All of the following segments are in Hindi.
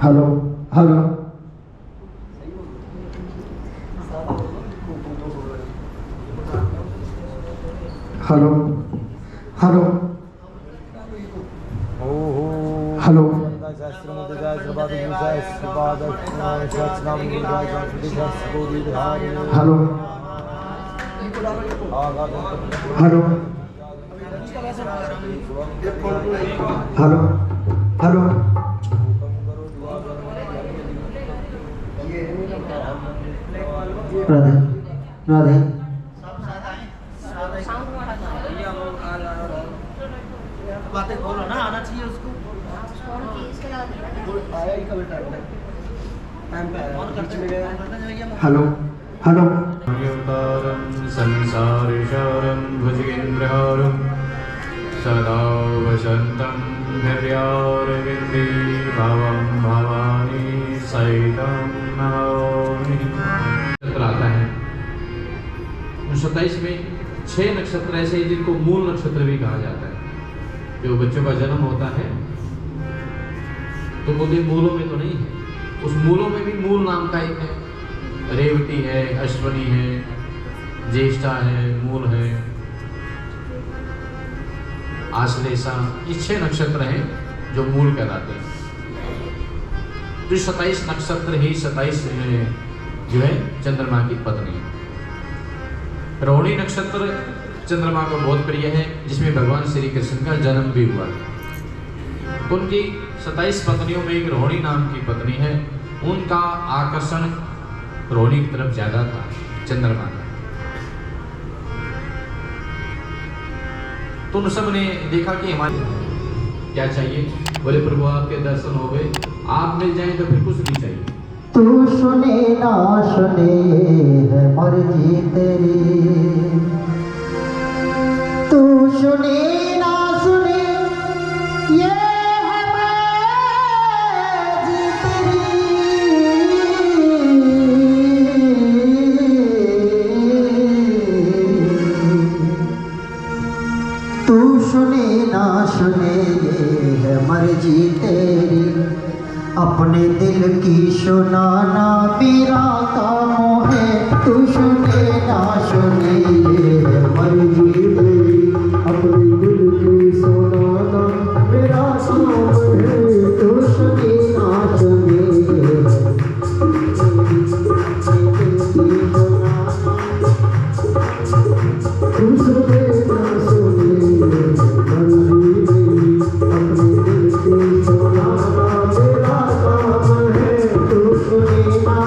Hello hello hello hello hello hello hello hello hello Radhe Radhe बातें बोलो ना, आना चाहिए उसको। हेलो हेलो संसारिशारं भुजगेन्द्रहारं सदा वसन्तं हृदयारविन्दे भवं भवानी सहितं नमामि। नक्षत्र आता है 27 में 6 नक्षत्र ऐसे हैं जिनको मूल नक्षत्र भी कहा जाता है। जो बच्चों का जन्म होता है तो बोलते मूलों में तो नहीं है, उस मूलों में भी मूल नाम का एक है। रेवती है, अश्वनी है, ज्येष्ठा है, मूल है, आश्लेषा, ये 6 नक्षत्र हैं जो मूल कहलाते हैं। तो 27 नक्षत्र ही 27 जो है चंद्रमा की पत्नी है। रोहिणी नक्षत्र चंद्रमा को बहुत प्रिय है, जिसमें भगवान श्री कृष्ण का जन्म भी हुआ। उनकी 27 पत्नियों में एक रोहिणी नाम की पत्नी है। उनका आकर्षण रोहिणी की तरफ ज्यादा था चंद्रमा का। तो उन सब ने देखा कि हमारे क्या चाहिए, बोले प्रभु आपके दर्शन हो गए, आप मिल जाएं तो फिर कुछ नहीं चाहिए। तू सुने ना सुने है मर्जी तेरी, तू सुने ना सुने ये है मर्जी तेरी। तू सुने ना सुने ये है मर्जी तेरी, अपने दिल की सुनाना मेरा काम है। तू सुने ना सुने ये मर्जी तेरी, अपने दिल की सुनाना मेरा काम है। तू सुने ना सुने तू सुने ना सुने मर्जी तेरी, अपने दिल की सुनाना मेरा काम है। तू सुने ना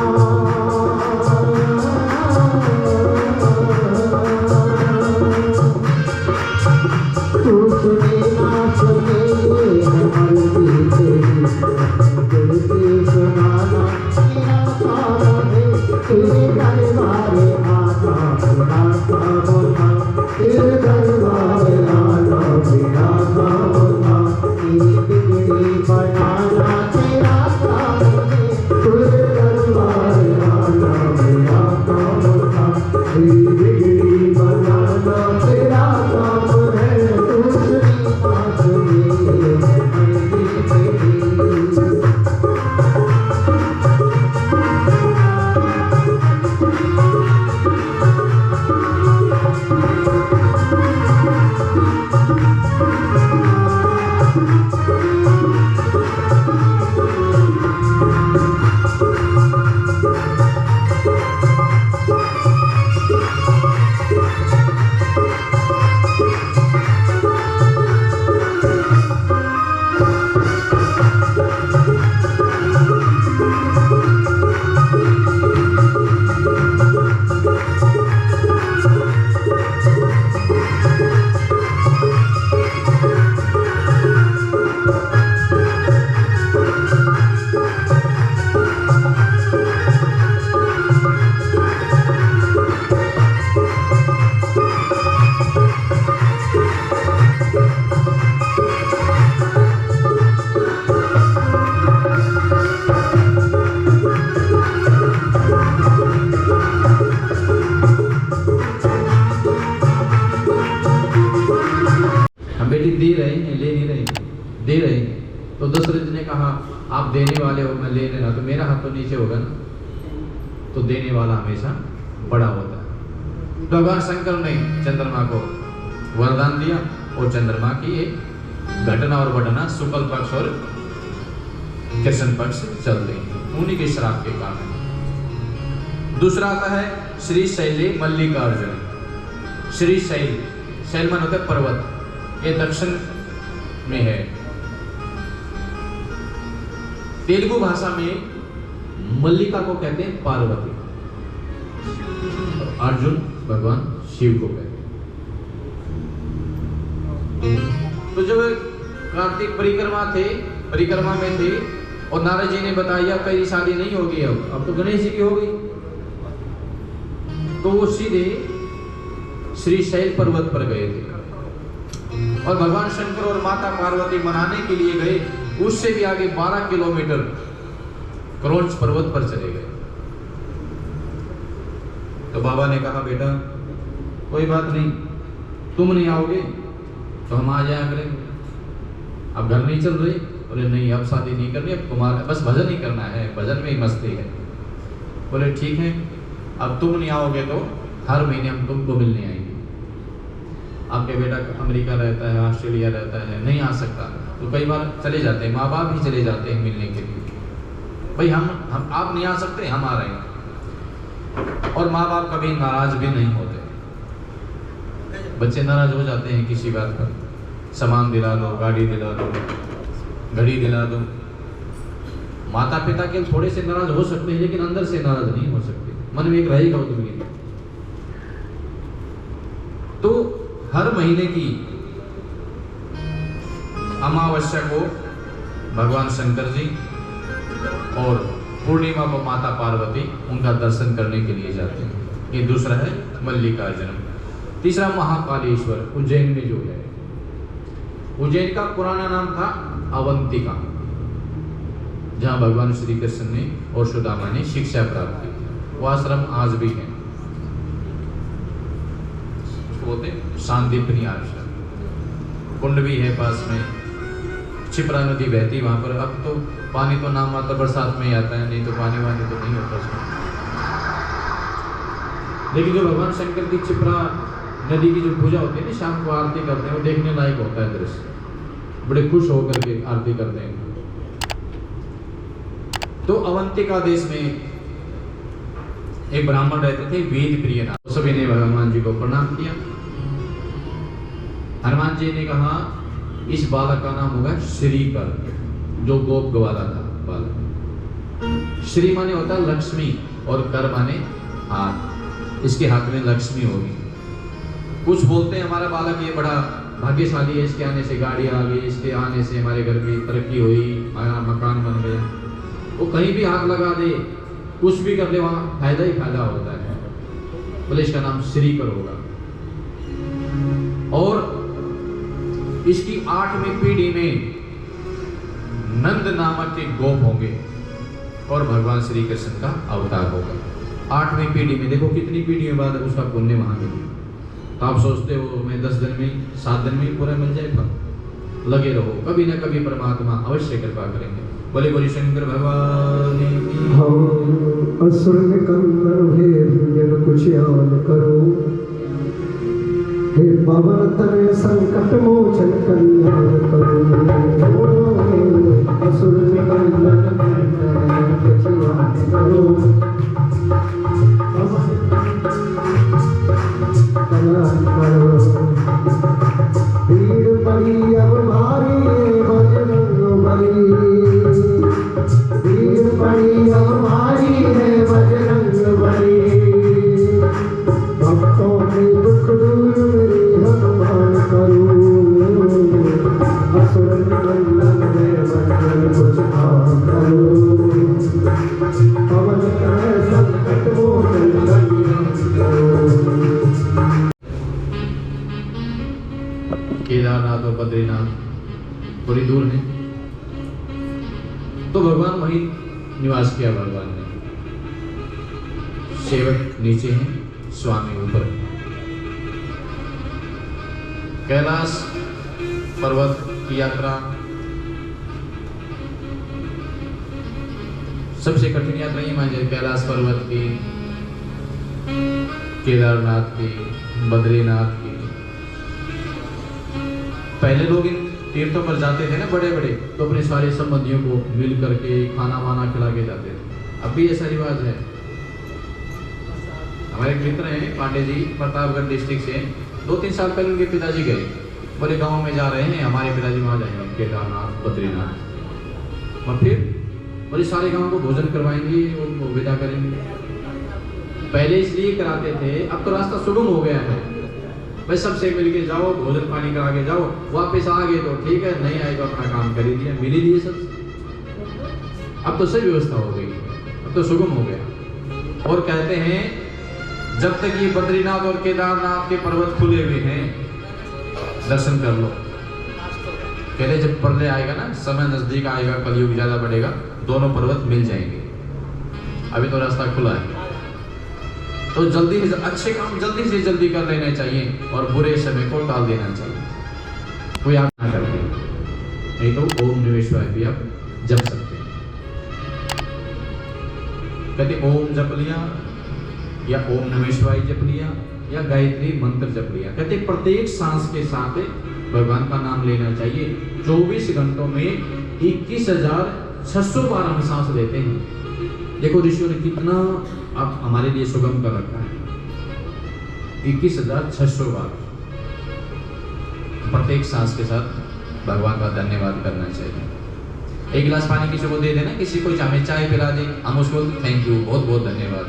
देने वाले हो, मैं ले लेना, तो मेरा हाथ तो नीचे होगा ना, तो देने वाला हमेशा बड़ा होता है। भगवान शंकर ने चंद्रमा को वरदान दिया और चंद्रमा की एक घटना और बढ़ना शुक्ल पक्ष और कृष्ण पक्ष चलते हैं, उन्हीं के श्राप के कारण। दूसरा आता है श्री शैले मल्लिकार्जुन। श्री शैल, शैल मन होता है पर्वत, ये दक्षिण में है। तेलुगु भाषा में मल्लिका को कहते हैं पार्वती, अर्जुन भगवान शिव को कहते हैं। तो जब कार्तिक परिक्रमा में थे और नारद जी ने बताया तेरी शादी नहीं होगी, अब तो गणेश जी की हो गई, तो वो सीधे श्री शैल पर्वत पर गए थे और भगवान शंकर और माता पार्वती मनाने के लिए गए। उससे भी आगे 12 किलोमीटर क्रौंच पर्वत पर चले गए। तो बाबा ने कहा बेटा कोई बात नहीं, तुम नहीं आओगे तो हम आ जाया करेंगे, अब घर नहीं चल रही, बोले नहीं अब शादी नहीं करनी, अब तुम्हारा बस भजन ही करना है, भजन में ही मस्ती है। बोले ठीक है, अब तुम नहीं आओगे तो हर महीने हम तुमको मिलने आएंगे। आपके बेटा अमेरिका रहता है, ऑस्ट्रेलिया रहता है, नहीं आ सकता, तो कई बार चले जाते हैं, माँ बाप ही चले जाते हैं मिलने के लिए, भाई हम आप नहीं आ सकते, हम आ रहे हैं। और माँ बाप कभी नाराज भी नहीं होते, बच्चे नाराज हो जाते हैं किसी बात पर, सामान दिला दो, गाड़ी दिला दो, घड़ी दिला दो। माता पिता के थोड़े से नाराज हो सकते हैं लेकिन अंदर से नाराज नहीं हो सकते, मन में एक रहेगा वो दुनिया। तो हर महीने की अमावस्या को भगवान शंकर जी और पूर्णिमा को माता पार्वती उनका दर्शन करने के लिए जाते हैं। ये दूसरा है मल्लिकार्जुन। तीसरा महाकालेश्वर, उज्जैन में जो है। उज्जैन का पुराना नाम था अवंतिका, जहां भगवान श्री कृष्ण ने और सुदामा ने शिक्षा प्राप्त की। वो आश्रम आज भी है, बोलते शांतिपनी आश्रम। कुंड भी है पास में, छिपरा नदी बहती वहां पर। अब तो पानी तो नाम मात्र बरसात में ही आता है, नहीं तो पानी वानी तो नहीं होता उसमें। लेकिन जो भगवान शंकर की छिपरा नदी की जो पूजा होती है ना, शाम को आरती करते हैं, वो देखने लायक होता है दृश्य, बड़े खुश होकर के आरती करते हैं। तो अवंतिका देश में एक ब्राह्मण रहते थे, वेद प्रिय नाम। सभी ने हनुमान जी को प्रणाम किया। हनुमान जी ने कहा इस बालक का नाम होगा श्रीकर, जो गोप गवाला था बालक। श्री माने होता है लक्ष्मी और कर माने हाथ, इसके हाथ में लक्ष्मी होगी। कुछ बोलते हैं हमारा बालक ये बड़ा भाग्यशाली है, इसके आने से गाड़ी आ गई, इसके आने से हमारे घर में तरक्की हुई, हमारा मकान बन गया। वो कहीं भी हाथ लगा दे, कुछ भी कर ले, वहां फायदा ही फायदा होता है। बोले इसका नाम श्रीकर होगा। और इसकी 8वीं पीढ़ी में नंद नामक एक गोप होंगे और भगवान श्री कृष्ण का अवतार होगा। 8वीं पीढ़ी में देखो कितनी पीढ़ियों बाद उसका पुण्य वहां मिले। तो आप सोचते हो मैं 10 दिन में 7 दिन में पूरा मिल जाएगा? लगे रहो, कभी ना कभी परमात्मा अवश्य कृपा करेंगे। बोले बोले शंकर भगवान की। हम असुर निकंदन हे जन कुछ याद करो, हे पवन तनय संकट मोचन कल्याण करो। असुर निकंदन कुछ याद करो, कल्याण करो। भीड़ पड़ी अब भारी बजरंग बली, भीड़ पड़ी अब भारी है बजरंग बली। भक्तों के दुख दूर मेरे हनुमान करो, असुर निकंदन में मंगल कुछ काम करो। पवन तनय संकट मोचन कल्याण करो। केदारनाथ और बद्रीनाथ थोड़ी दूर है, तो भगवान वहीं निवास किया। भगवान ने सेवक नीचे हैं, स्वामी ऊपर। कैलाश पर्वत की यात्रा सबसे कठिन यात्रा ये मान लीजिए कैलाश पर्वत की, केदारनाथ की, बद्रीनाथ की। पहले लोग इन तीर्थों पर जाते थे ना बड़े बड़े, तो अपने सारे संबंधियों को मिल करके खाना वाना खिला के जाते थे। अब भी ऐसा रिवाज है। हमारे एक मित्र हैं पांडे जी, प्रतापगढ़ डिस्ट्रिक्ट से। 2-3 साल पहले उनके पिताजी गए, बोले गाँव में जा रहे हैं, हमारे पिताजी वहाँ जाएंगे केदारनाथ बद्रीनाथ। और फिर बोले सारे गाँव को भोजन करवाएंगे, उनको विदा करेंगे। पहले इसलिए कराते थे, अब तो रास्ता सुगम हो गया है, भाई सबसे मिलके जाओ, भोजन पानी करा के जाओ, वापस आ गए तो ठीक है, नहीं आए तो अपना काम कर ही दिया, मिल ही लिए सब। अब तो सही व्यवस्था हो गई, अब तो सुगम हो गया। और कहते हैं जब तक ये बद्रीनाथ और केदारनाथ के पर्वत खुले हुए हैं, दर्शन कर लो। कहते जब प्रलय आएगा ना, समय नजदीक आएगा, कलयुग ज्यादा बढ़ेगा, दोनों पर्वत मिल जाएंगे। अभी तो रास्ता खुला है, तो जल्दी से अच्छे काम जल्दी से जल्दी कर लेना चाहिए और बुरे समय को टाल देना चाहिए। कोई आप ना करते, नहीं तो ओम नमः शिवाय भी आप जप सकते हैं। कहते ओम जप लिया या ओम नमः शिवाय जप लिया या गायत्री मंत्र जप लिया। कहते प्रत्येक सांस के साथ भगवान का नाम लेना चाहिए। 24 घंटों में 21,600 बार हम सांस लेते हैं। देखो ऋषियों ने कितना अब हमारे लिए सुगम कर रखा है। 21,600 बार प्रत्येक सांस के साथ भगवान का धन्यवाद करना चाहिए। एक गिलास पानी किसी को दे देना, किसी को हमें चाय पिला दे, हम उसको थैंक यू, बहुत बहुत धन्यवाद।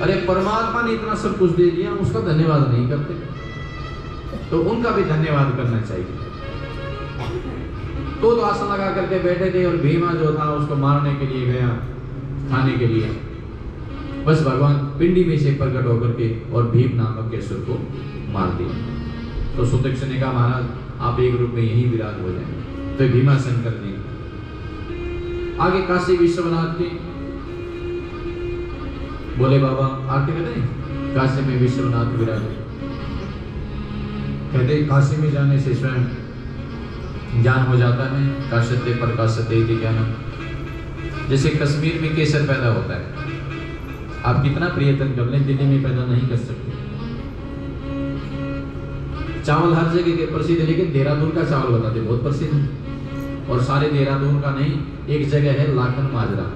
अरे परमात्मा ने इतना सब कुछ दे दिया, हम उसका धन्यवाद नहीं करते, तो उनका भी धन्यवाद करना चाहिए। तो आसन लगा करके बैठे थे और भीमा जो था उसको मारने के लिए गया, खाने के लिए। बस भगवान पिंडी में से प्रकट होकर के और भीम नामक के असुर को मार दिया। तो सुदक्ष ने कहा महाराज आप एक रूप में यहीं विराज हो जाएंगे, तो भीमाशंकर कर दिए। आगे काशी विश्वनाथ के बोले बाबा आके कहते हैं काशी में विश्वनाथ विराज। कहते काशी में जाने से स्वयं ज्ञान हो जाता है, काश्यते प्रकाशते इति ज्ञानम। जैसे कश्मीर में केसर पैदा होता है, आप कितना प्रयत्न कर लें दिल्ली में पैदा नहीं कर सकते। चावल हर जगह के प्रसिद्ध है, लेकिन देहरादून का चावल बताते बहुत प्रसिद्ध है। और सारे देहरादून का नहीं, एक जगह है लाखन माजरा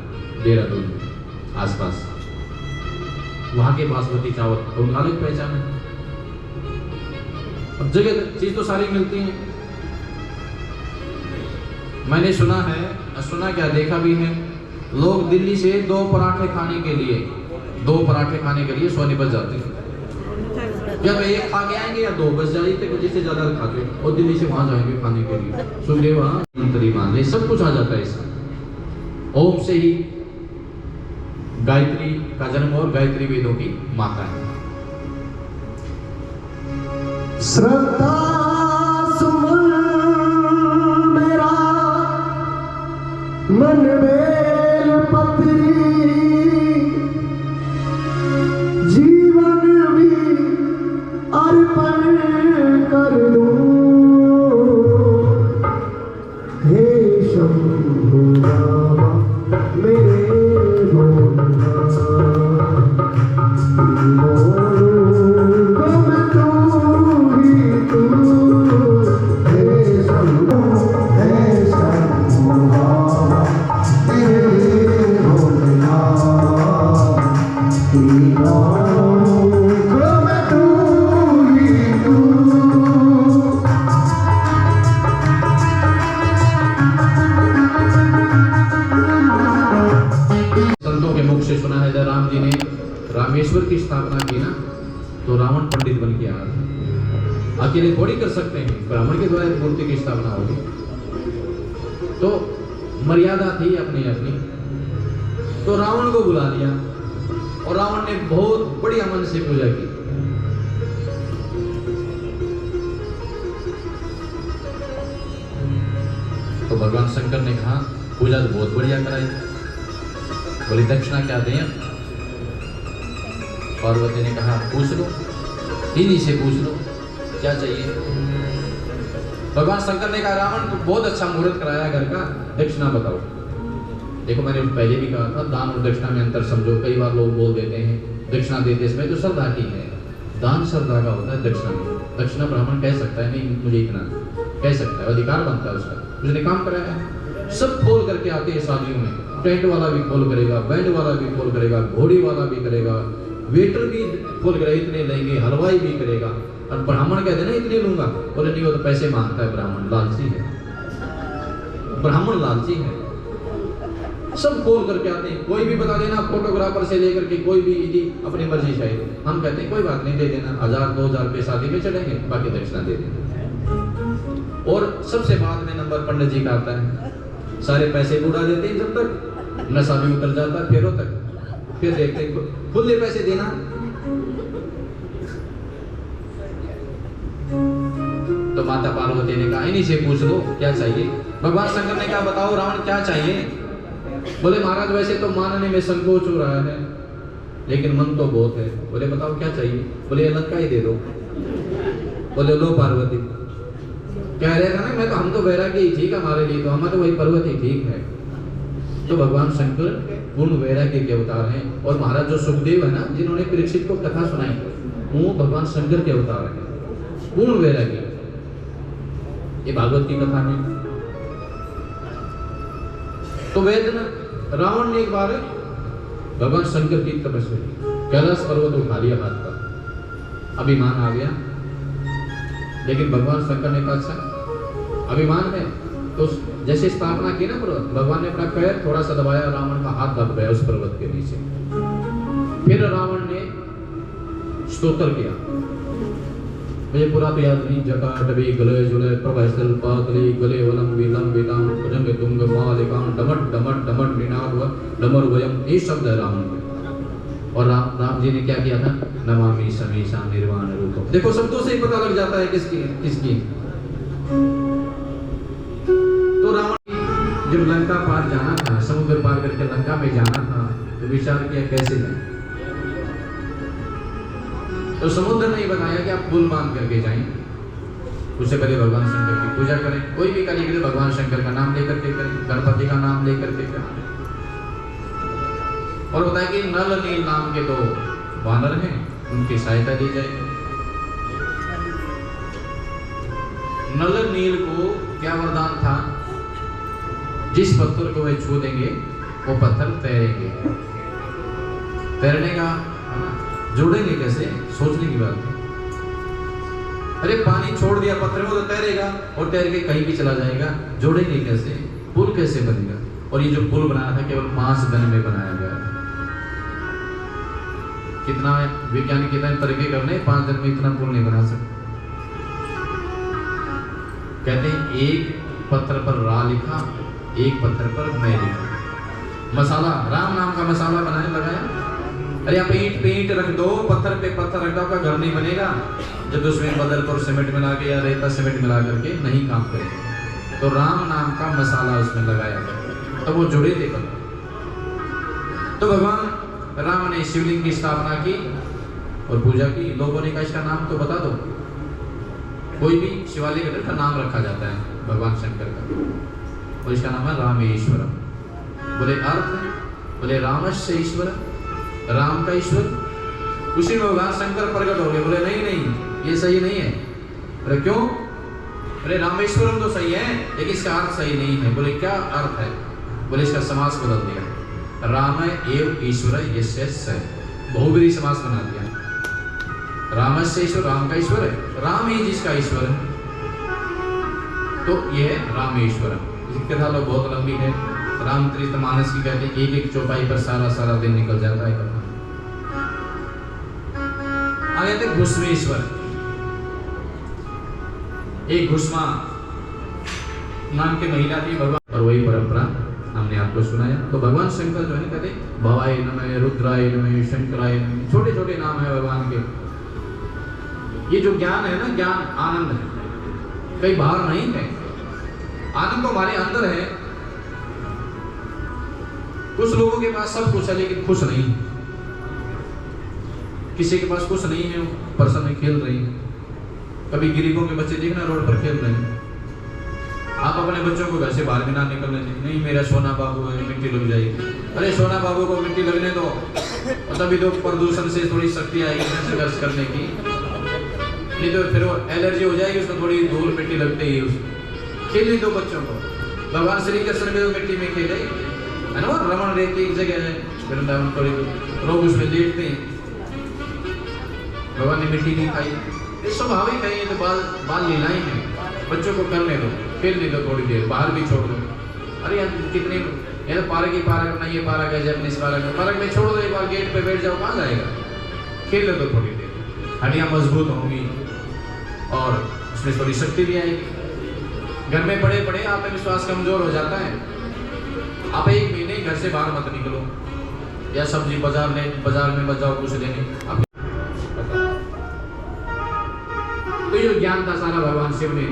देहरादून में आसपास, वहां के बासमती चावल उनका अलग पहचान है। अब जगह चीज तो सारी मिलती है। मैंने सुना है, सुना क्या देखा भी है, लोग दिल्ली से 2 पराठे खाने के लिए सोनीपत जाते हैं। या तो एक खा के आएंगे या 2 बस जाएंगे, कुछ इससे ज्यादा खाते हैं और दिल्ली से वहां जाएंगे खाने के लिए। सुन ले वहां मंत्री मान ले, सब कुछ आ जाता है इसमें। ओम से ही गायत्री का जन्म और गायत्री वेदों की माता है। श्रद्धा सुमन मेरा मन बेल पत्री, जीवन भी अर्पण कर दूं। हे शंभु बाबा मेरे भोलेनाथ, रामेश्वर की स्थापना की ना, तो रावण पंडित बन के आया। अकेले थोड़ी कर सकते हैं, ब्राह्मण के द्वारा मूर्ति की स्थापना होगी, तो मर्यादा थी अपनी अपनी। तो रावण को बुला लिया और रावण ने बहुत बढ़िया मन से पूजा की। तो भगवान शंकर ने कहा पूजा तो बहुत बढ़िया कराई, बोली दक्षिणा क्या दें? पार्वती ने कहा पूछ लो, इन्हीं से पूछ लो क्या चाहिए। भगवान शंकर ने कहा रावण तो बहुत अच्छा मुहूर्त कराया घर का, दक्षिणा बताओ। देखो मैंने पहले भी कहा था, दान और दक्षिणा में अंतर समझो। कई बार लोग बोल देते हैं दक्षिणा देते इसमें तो श्रद्धा की है, दान श्रद्धा का होता है, दक्षिणा नहीं। दक्षिणा ब्राह्मण कह सकता है नहीं मुझे इतना, कह सकता है, अधिकार बनता है उसका, उसने काम कराया है। सब खोल करके आते हैं शादियों में, टेंट वाला भी खोल करेगा, बैंड वाला भी खोल करेगा, घोड़ी वाला भी करेगा, वेटर भी खोल करेगा, इतने लेंगे, हलवाई भी करेगा। और ब्राह्मण कहते ना इतने लूंगा, बोले नहीं वो तो पैसे मांगता है, ब्राह्मण लालची है, ब्राह्मण लालची है। सब खोल करके आते हैं, कोई भी बता देना, फोटोग्राफर से लेकर के कोई भी यदि अपनी मर्जी चाहिए, हम कहते हैं कोई बात नहीं दे देना, 1000-2000 रुपये शादी में चलेंगे, बाकी दक्षिणा दे देना। और सबसे बाद में नंबर पंडित जी का आता है, सारे पैसे उड़ा देते हैं, जब तक नशा भी उतर जाता है फेरों तक, फिर देखते हैं खुले पैसे देना। तो माता पार्वती ने कहा इन्हीं से पूछ लो क्या चाहिए। भगवान शंकर ने कहा बताओ रावण क्या चाहिए। बोले महाराज वैसे तो मानने में संकोच हो रहा है, लेकिन मन तो बहुत है। बोले बताओ क्या चाहिए। बोले लंका ही दे दो। बोले लो पार्वती। कह रहे था ना मैं तो, हम तो वैराग्य ही ठीक हमारे लिए, तो हमारा तो वही पर्वत ही ठीक है। तो भगवान शंकर पूर्ण वैराग्य के अवतार हैं। और महाराज जो सुखदेव है ना, जिन्होंने परीक्षित को कथा सुनाई, वो भगवान शंकर के अवतार हैं, पूर्ण वैराग्य। ये भागवत की कथा है। तो वेदना रावण ने एक बार भगवान शंकर की तपस्या की, कैलाश पर्वत उठा लिया हाथ पर, अभिमान आ गया। लेकिन भगवान शंकर ने कहा अच्छा अभिमान है तो जैसे स्थापना की ना पर्वत, भगवान ने अपना पैर थोड़ा सा दबाया, रावण का हाथ दब गया उस पर्वत के नीचे। फिर रावण ने स्तोत्र किया, मुझे पूरा तो याद नहीं, जटाटवी गले जुले प्रभस्थल पातली गले वलम विलम विलम भुजंग तुंग मालिकाम डमट डमट डमट निनाद व डमर वयम, ये शब्द है रावण में। और राम जी ने क्या किया था, नमामि समीसा निर्वाण रूप। देखो शब्दों से ही पता लग जाता है किसकी किसकी। तो रावण जब लंका पार जाना था, समुद्र पार करके लंका में जाना था, तो विचार किया कैसे जाए। तो समुद्र ने बताया कि आप पुल बांध करके जाएं, उससे पहले भगवान शंकर की पूजा करें। कोई भी कार्य करे भगवान शंकर का नाम लेकर के करें, गणपति का नाम लेकर के करें। और बताया कि नल नील नाम के 2 वानर हैं, उनकी सहायता दी जाएगी। नल नील को क्या वरदान था, जिस पत्थर को वे छू देंगे वो पत्थर तैरेंगे। तैरने का जोड़ेंगे कैसे, सोचने की बात है। अरे पानी छोड़ दिया पत्थर में तो तैरेगा, और तैर के कहीं भी चला जाएगा, जोड़ेंगे कैसे, पुल कैसे बनेगा। और ये जो पुल बनाया था केवल 5 दिन में बनाया गया था। कितना वैज्ञानिक कितना तरक्की करने, 5 दिन में इतना पुल नहीं बना सकते। कहते हैं एक पत्थर पर रा लिखा, एक पत्थर पर मैं लिखा। मसाला, राम नाम का मसाला बनाने लगाया। अरे आप ईंट पे ईंट रख दो, पत्थर पे पत्थर रख दो, आपका घर नहीं बनेगा जब उसमें बदल और सीमेंट मिला के या रेता सीमेंट मिला करके नहीं काम करेगा। तो राम नाम का मसाला उसमें लगाया गया, तो वो जुड़े थे पत्थर। तो भगवान राम ने शिवलिंग की स्थापना की और पूजा की। लोगों ने कहा इसका नाम तो बता दो। कोई भी शिवालय का नाम रखा जाता है भगवान शंकर का, और इसका नाम है रामेश्वरम। बोले अर्थ है, बोले रामस्य ईश्वर, राम का ईश्वर। उसी में भगवान शंकर प्रकट हो गए। बोले नहीं नहीं ये सही नहीं है। अरे क्यों? अरे रामेश्वरम तो सही है, लेकिन इसका अर्थ सही नहीं है। बोले क्या अर्थ है? बोले इसका समास बदल दिया, राम एव ईश्वर यस्य स, बहुब्रीहि समास बना दिया। रामस्य ईश्वर, राम का ईश्वर है, राम ही जिसका ईश्वर है, तो ये है रामेश्वरम। इसकी कथा तो बहुत लंबी है, रामचरितमानस की कहते हैं 1-1 चौपाई पर सारा दिन निकल जाता है कथा। आगे थे घुस्मेश्वर। एक घुस्मा नाम की महिला थी भगवान, और वही परंपरा हमने आपको सुनाया। तो भगवान शंकर जो है कहते भवाय नमः, रुद्राय नमः, शंकराय नमः, छोटे छोटे नाम है भगवान के। ये जो ज्ञान है ना, ज्ञान आनंद है, कहीं बाहर नहीं है। आनंद तो हमारे अंदर है। कुछ लोगों के पास सब कुछ है लेकिन खुश नहीं। किसी के पास कुछ नहीं है, पर्सन में खेल रही है। कभी गरीबों के बच्चे देखना रोड पर खेल रहे हैं। आप अपने बच्चों को घर से बाहर भी ना निकलने दें। नहीं मेरा सोना बाबू है, मिट्टी लग जाएगी। अरे सोना बाबू को मिट्टी लगने दो, तभी तो प्रदूषण से थोड़ी शक्ति आएगी संघर्ष करने की। नहीं तो फिर वो एलर्जी हो जाएगी उसको, थोड़ी धूल मिट्टी लगते ही उसको। खेलने दो बच्चों को। भगवान श्री कृष्ण भी तो मिट्टी में खेले है ना। रमण रेती एक जगह है वृंदावन, थोड़ी लोग उसमें लेटते हैं। भगवान ने मिट्टी नहीं खाई, ये स्वाभाविक है। ये तो बाल लीलाएं हैं। बच्चों को करने दो, खेलने दो थोड़ी देर, बाहर भी छोड़ दो। अरे यार कितने ये तो पार्क ही पार्क नहीं, ये पार्क है जैपनीज पार्क में छोड़ दो, एक बार गेट पे बैठ जाओ, कहाँ जाएगा। खेल दो थोड़ी देर, हड्डियाँ मजबूत होंगी और उसमें थोड़ी शक्ति भी आएगी। घर में पड़े पड़े आत्मविश्वास कमजोर हो जाता है। आप 1 महीने घर से बाहर मत निकलो, या सब्जी बाजार में मत जाओ कुछ लेने। तो ये ज्ञान था सारा भगवान शिव ने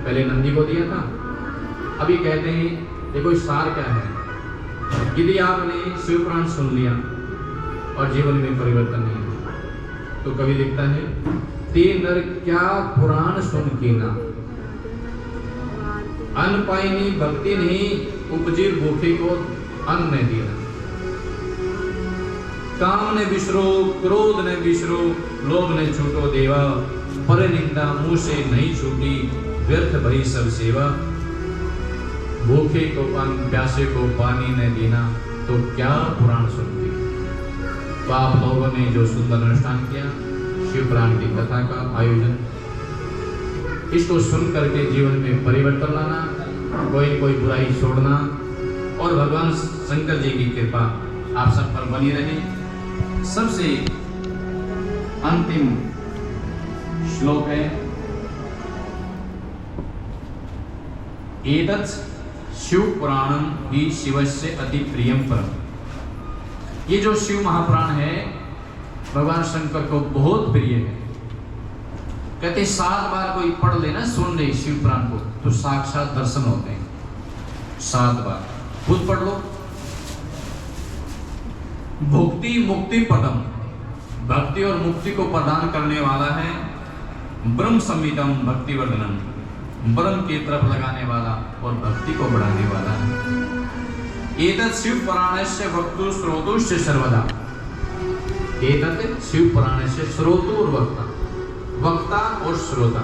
पहले नंदी को दिया था। अभी कहते हैं देखो सार क्या है। यदि आपने शिव पुराण सुन लिया और जीवन में परिवर्तन नहीं हुआ, तो कभी लिखता है ते नर क्या पुराण सुन के ना, अन्न पाइनी भक्ति नहीं, उपजीर भूखे को अन्न नहीं दिया। काम ने बिसरो, क्रोध ने बिसरो, लोभ ने छूटो देवा, पर निंदा मुंह से नहीं छूटी, व्यर्थ भरी सब सेवा। भूखे को अन्न, प्यासे को पानी न देना, तो क्या पुराण सुनती। तो आप लोगों ने जो सुंदर अनुष्ठान किया, शिव पुराण की कथा का आयोजन, इसको सुन करके जीवन में परिवर्तन लाना, कोई बुराई छोड़ना, और भगवान शंकर जी की कृपा आप सब पर बनी रहे। सबसे अंतिम श्लोक है एतत् शिव पुराणम ही शिवस्य अति प्रियम परम। ये जो शिव महापुराण है भगवान शंकर को बहुत प्रिय है। कहते 7 बार कोई पढ़ लेना, सुन ले शिव पुराण को, तो साक्षात दर्शन होते हैं। 7 बार खुद पढ़ लो। भुक्ति मुक्ति पदम, भक्ति और मुक्ति को प्रदान करने वाला है। ब्रह्म संविदम भक्ति वर्धनम, ब्रह्म की तरफ लगाने वाला और भक्ति को बढ़ाने वाला है। एतत् शिव पुराणस्य वक्तु श्रोतुश्च सर्वदा। एतत् शिव पुराणस्य श्रोतु और वक्ता, वक्ता और श्रोता,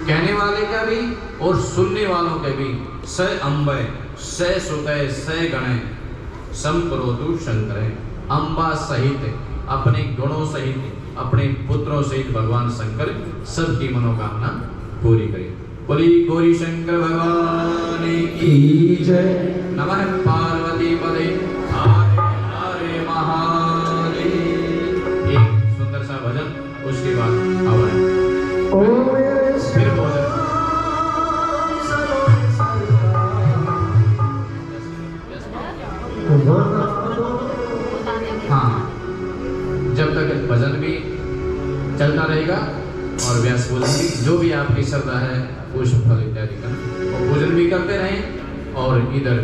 कहने वाले का भी और सुनने वालों के भी। स अम्बय स सुतय स गणय संप्रोतु शंकर। अम्बा सहित, अपने गुणों सहित, अपने पुत्रों सहित भगवान शंकर सबकी मनोकामना पूरी करे। बोली गौरी शंकर भगवान की जय। नमः पार्वती पदे हरे हरे महादेव। एक सुंदर सा भजन, उसके बाद हवन, फिर भोजन। हाँ, जब तक भजन भी चलता रहेगा और व्यास भोजन भी, जो भी आपकी श्रद्धा है पुष्प फल इत्यादि का, और भोजन भी करते रहें और इधर